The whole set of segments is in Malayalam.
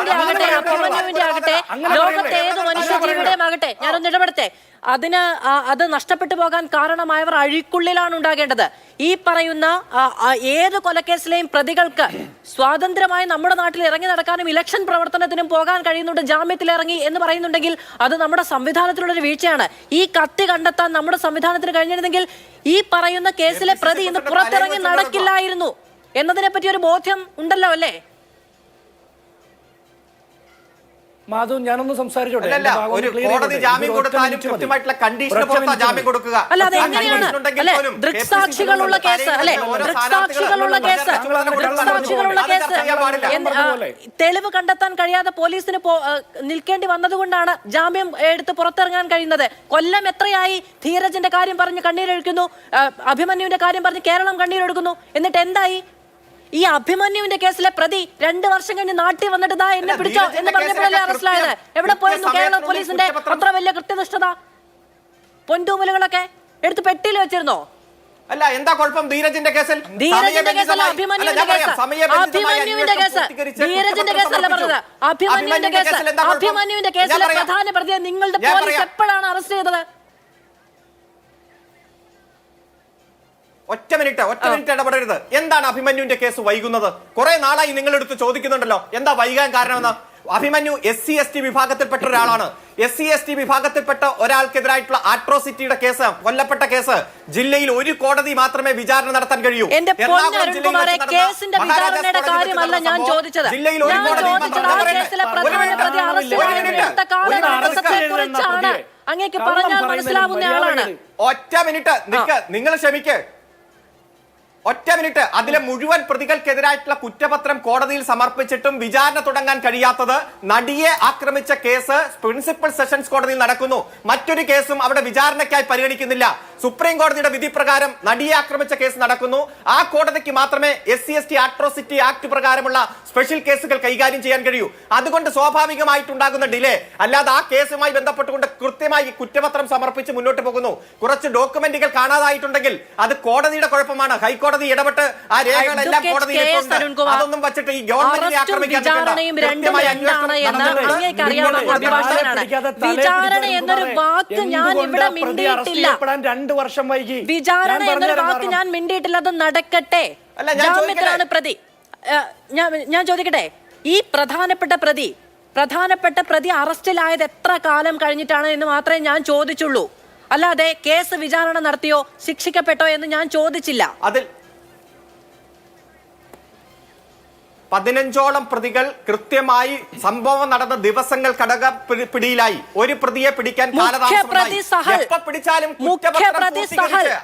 ധീരജിന്റെ ആകട്ടെ അഭിമന്യുവിന്റെ ആകട്ടെ ലോകത്തെ ഏത് മനുഷ്യജീവിയുടെയും ആകട്ടെ ഞാനൊന്ന് ഇടപെടട്ടെ, അത് നഷ്ടപ്പെട്ടു പോകാൻ കാരണമായവർ അഴിക്കുള്ളിലാണ് ഉണ്ടാകേണ്ടത്. ഈ പറയുന്ന ഏത് കൊലക്കേസിലെയും പ്രതികൾക്ക് സ്വാതന്ത്ര്യമായി നമ്മുടെ നാട്ടിൽ ഇറങ്ങി നടക്കാനും ഇലക്ഷൻ പ്രവർത്തനത്തിനും പോകാൻ കഴിയുന്നുണ്ട്, ജാമ്യത്തിൽ ഇറങ്ങി എന്ന് പറയുന്നുണ്ടെങ്കിൽ അത് നമ്മുടെ സംവിധാനത്തിലുള്ളൊരു വീഴ്ചയാണ്. ഈ കത്തി കണ്ടെത്താൻ നമ്മുടെ സംവിധാനത്തിന് കഴിഞ്ഞിരുന്നെങ്കിൽ ഈ പറയുന്ന കേസിലെ പ്രതി ഇന്ന് പുറത്തിറങ്ങി നടക്കില്ലായിരുന്നു എന്നതിനെ പറ്റി ഒരു ബോധ്യം ഉണ്ടല്ലോ അല്ലേ? മാധു, ഞാനൊന്ന് സംസാരിച്ചോട്ടെ. ദൃക്സാക്ഷികളുള്ള കേസ് അല്ലെ, ദൃക്സാക്ഷികളുള്ള കേസ്, തെളിവ് കണ്ടെത്താൻ കഴിയാതെ പോലീസിന് നിൽക്കേണ്ടി വന്നതുകൊണ്ടാണ് ജാമ്യം എടുത്ത് പുറത്തിറങ്ങാൻ കഴിയുന്നത്. കൊല്ലം എത്രയായി ധീരജിന്റെ കാര്യം പറഞ്ഞ് കണ്ണീരൊഴുക്കുന്നു, അഭിമന്യുവിന്റെ കാര്യം പറഞ്ഞ് കേരളം കണ്ണീരൊഴുക്കുന്നു. എന്നിട്ട് എന്തായി? ഈ അഭിമന്യുവിന്റെ കേസിലെ പ്രതി 2 വർഷം കഴിഞ്ഞ് നാട്ടിൽ വന്നിട്ട് ദാ എന്നെ പിടിച്ചോ എന്ന് പറഞ്ഞപ്പോഴല്ലേ അറസ്റ്റിലായത്? എവിടെ പോയിരുന്നു കേരള പോലീസിന്റെ അത്ര വലിയ കൃത്യനിഷ്ഠത? പൊൻതൂമലുകളൊക്കെ എടുത്ത് പെട്ടിയിൽ വെച്ചിരുന്നോ? അല്ല, എന്താ കുഴപ്പം ധീരജിന്റെ കേസിൽ? ധീരജിന്റെ കേസല്ല, അഭിമന്യുവിന്റെ കേസ്. അഭിമന്യുവിന്റെ കേസ്, ധീരജിന്റെ കേസല്ല പറഞ്ഞത്. അഭിമന്യുവിന്റെ കേസ്, അഭിമന്യുവിന്റെ കേസിലെ പ്രധാന പ്രതിയെ നിങ്ങളുടെ പോലീസ് എപ്പോഴാണ് അറസ്റ്റ് ചെയ്തത്? ഒറ്റ മിനിറ്റ് ഇടപെടരുത്. എന്താണ് അഭിമന്യുവിന്റെ കേസ് വൈകുന്നത്? കുറെ നാളായി നിങ്ങളെടുത്ത് ചോദിക്കുന്നുണ്ടല്ലോ എന്താ വൈകാൻ കാരണമെന്ന്. അഭിമന്യു SC/ST വിഭാഗത്തിൽപ്പെട്ട ഒരാളാണ്. SC/ST വിഭാഗത്തിൽപ്പെട്ട ഒരാൾക്കെതിരായിട്ടുള്ള ആട്രോസിറ്റിയുടെ കേസ്, കൊല്ലപ്പെട്ട കേസ് ജില്ലയിൽ ഒരു കോടതി മാത്രമേ വിചാരണ നടത്താൻ കഴിയൂ. ജില്ലയിൽ ഒരു കോടതി ഒറ്റ മിനിറ്റ് നിങ്ങൾ ക്ഷമിക്ക്. ഒറ്റ മിനിറ്റ്. അതിലെ മുഴുവൻ പ്രതികൾക്കെതിരായിട്ടുള്ള കുറ്റപത്രം കോടതിയിൽ സമർപ്പിച്ചിട്ടും വിചാരണ തുടങ്ങാൻ കഴിയാത്തത് നടിയെ ആക്രമിച്ച കേസ് പ്രിൻസിപ്പൽ സെഷൻസ് കോടതിയിൽ നടക്കുന്നു. മറ്റൊരു കേസും അവിടെ വിചാരണയ്ക്കായി പരിഗണിക്കുന്നില്ല. സുപ്രീം കോടതിയുടെ വിധി പ്രകാരം നടിയെ ആക്രമിച്ച കേസ് നടക്കുന്നു. ആ കോടതിക്ക് മാത്രമേ SC/ST ആട്രോസിറ്റി ആക്ട് പ്രകാരമുള്ള സ്പെഷ്യൽ കേസുകൾ കൈകാര്യം ചെയ്യാൻ കഴിയൂ. അതുകൊണ്ട് സ്വാഭാവികമായിട്ടുണ്ടാകുന്ന ഡിലേ. അല്ലാതെ ആ കേസുമായി ബന്ധപ്പെട്ടുകൊണ്ട് കൃത്യമായി കുറ്റപത്രം സമർപ്പിച്ച് മുന്നോട്ട് പോകുന്നു. കുറച്ച് ഡോക്യുമെന്റുകൾ കാണാതായിട്ടുണ്ടെങ്കിൽ അത് കോടതിയുടെ കുഴപ്പമാണ്. ഹൈക്കോടതി ഇടപെട്ട് ആ രേഖകളെല്ലാം കോടതിയിൽ അതൊന്നും വെച്ചിട്ട് ഈ ഗവൺമെന്റിനെ ആക്രമിക്കാൻ വിചാരണ എന്നൊരു വാക്ക് ഞാൻ ഇവിടെ മിണ്ടിയിട്ടില്ല. 2 വർഷം വൈകി വിചാരണ എന്നൊരു വാക്ക് ഞാൻ മിണ്ടിയിട്ടില്ല. അത് നടക്കട്ടെ. ജാമ്യത്തിലാണ് പ്രതി. ഞാൻ ചോദിക്കട്ടെ, ഈ പ്രധാനപ്പെട്ട പ്രതി അറസ്റ്റിലായത് എത്ര കാലം കഴിഞ്ഞിട്ടാണ് എന്ന് മാത്രമേ ഞാൻ ചോദിച്ചുള്ളൂ. അല്ലാതെ കേസ് വിചാരണ നടത്തിയോ ശിക്ഷിക്കപ്പെട്ടോ എന്ന് ഞാൻ ചോദിച്ചില്ല. അതിൽ 15ഓളം പ്രതികൾ കൃത്യമായി സംഭവം നടന്ന ദിവസങ്ങൾ പിടിയിലായി. ഒരു പ്രതിയെ പിടിക്കാൻ കാലതാമസം. എപ്പോ പിടിച്ചാലും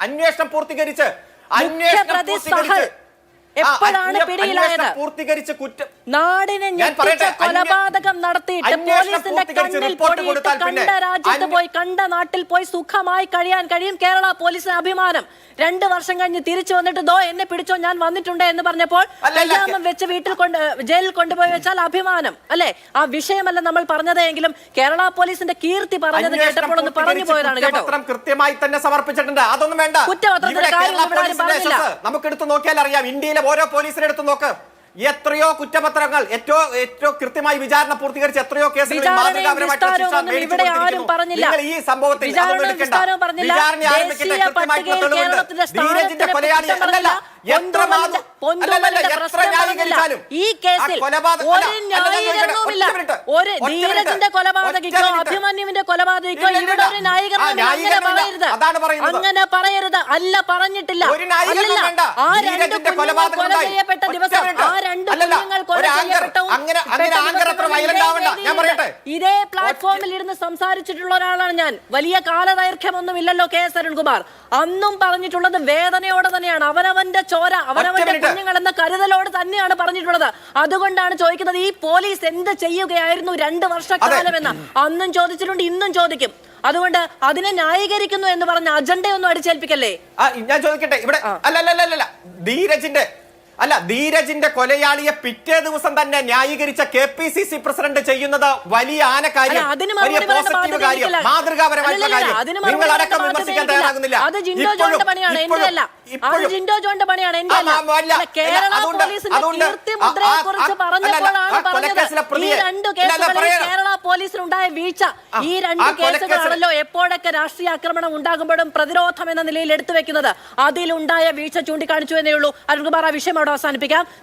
അന്വേഷണം പൂർത്തീകരിച്ച് എപ്പോഴാണ് പിടിയിലായത്? നാടിനെ ഞെട്ടിച്ച കൊലപാതകം നടത്തിയിട്ട് പോലീസിന്റെ കണ്ണിൽ പൊടിയിട്ട് കണ്ട രാജ്യത്ത് പോയി, കണ്ട നാട്ടിൽ പോയി സുഖമായി കഴിയാൻ കഴിയും കേരള പോലീസിന് അഭിമാനം. 2 വർഷം കഴിഞ്ഞ് തിരിച്ചു വന്നിട്ട് ദോ എന്നെ പിടിച്ചോ ഞാൻ വന്നിട്ടുണ്ട് എന്ന് പറഞ്ഞപ്പോൾ കയ്യാമം വെച്ച് വീട്ടിൽ ജയിലിൽ കൊണ്ടുപോയി വെച്ചാൽ അഭിമാനം അല്ലെ? ആ വിഷയമല്ല നമ്മൾ പറഞ്ഞതെങ്കിലും കേരള പോലീസിന്റെ കീർത്തി പറഞ്ഞത് കേട്ടപ്പോൾ ഒന്ന് പറഞ്ഞു പോയതാണ് കേട്ടോ. കൃത്യമായി തന്നെ സമർപ്പിച്ചിട്ടുണ്ട്. അതൊന്നും വേണ്ട. കുറ്റപത്രത്തിന്റെ കാര്യം പറഞ്ഞില്ല. നമുക്ക് എടുത്ത് നോക്കിയാൽ അറിയാം. ഇന്ത്യയിലെ ഓരോ പോലീസിനെ എടുത്ത് നോക്ക്. എത്രയോ കുറ്റപത്രങ്ങൾ ഏറ്റവും കൃത്യമായി വിചാരണ പൂർത്തീകരിച്ച് എത്രയോ കേസുകൾ ഈ സംഭവത്തിൽ ഈ കേസിൽ ഒരു ധീരജിന്റെ കൊലപാതകിക്കോ അഭിമന്യുവിന്റെ കൊലപാതകിക്കോ ഇവിടെ ഒരു ന്യായീകരണം അങ്ങനെ പറയരുത്. അല്ല, പറഞ്ഞിട്ടില്ല. ആ 2 കുഞ്ഞുങ്ങൾ കൊല ചെയ്യപ്പെട്ട ദിവസം, ആ 2 കുഞ്ഞുങ്ങൾ കൊല ചെയ്യപ്പെട്ടവും ഇതേ പ്ലാറ്റ്ഫോമിൽ ഇരുന്ന് സംസാരിച്ചിട്ടുള്ള ഒരാളാണ് ഞാൻ. വലിയ കാലദൈർഘ്യമൊന്നും ഇല്ലല്ലോ KS അരുൺകുമാർ. അന്നും പറഞ്ഞിട്ടുള്ളത് വേദനയോടെ തന്നെയാണ്. അവനവന്റെ ചോര, അവനവന്റെ കുഞ്ഞുങ്ങൾ എന്ന കരുതലോട് തന്നെയാണ് പറഞ്ഞിട്ടുള്ളത്. അതുകൊണ്ടാണ് ചോദിക്കുന്നത്, ഈ പോലീസ് എന്ത് ചെയ്യുകയായിരുന്നു 2 വർഷക്കാലമെന്ന്. അന്നും ചോദിച്ചിട്ടുണ്ട്, ഇന്നും ചോദിക്കും. അതുകൊണ്ട് അതിനെ ന്യായീകരിക്കുന്നു എന്ന് പറഞ്ഞ അജണ്ടയൊന്നും അടിച്ചേൽപ്പിക്കല്ലേ. ഞാൻ ചോദിക്കട്ടെ, ഇവിടെ അല്ല ധീരജിന്റെ അല്ല, ധീരജിന്റെ കൊലയാളിയെ പിറ്റേ ദിവസം തന്നെ ന്യായീകരിച്ച KPCC പ്രസിഡന്റ് ചെയ്യുന്നത് വലിയ ആനക്കാര്യം, അല്ല, അതിന് വലിയ മറുപടി പറയേണ്ട പോസിറ്റീവ് ബാധ്യത കാര്യം, എനിക്കില്ല. മാതൃകാപരമായിട്ടുള്ള അല്ലല്ല, കാര്യം. അതിന് മറുപടി നിങ്ങൾ അടക്കം പറയേണ്ട വിമർശിക്കാൻ ബാധ്യത തയ്യാറാകുന്നില്ല. അത് ജിൻഡോ ജോണിന്റെ പണിയാണ്, എന്റെ അല്ല. അത് ജിൻഡോ ജോണിന്റെ പണിയാണ്, എന്റെ അല്ല. കേരള പോലീസിന്റെ കീർത്തിമുദ്രയെ കുറിച്ച് പറഞ്ഞപ്പോഴാണ് പറഞ്ഞത് ഈ രണ്ട് കേസുകളിൽ കേരള പോലീസിനുണ്ടായ വീഴ്ച. ഈ രണ്ട് കേസുകളാണല്ലോ എപ്പോഴൊക്കെ രാഷ്ട്രീയ ആക്രമണം ഉണ്ടാകുമ്പോഴും പ്രതിരോധം എന്ന നിലയിൽ എടുത്തു വെക്കുന്നത്. അതിലുണ്ടായ വീഴ്ച ചൂണ്ടിക്കാണിച്ചു എന്നേ ഉള്ളൂ. അരുൺകുമാർ, ആ വിഷയം അവിടെ അവസാനിപ്പിക്കാം.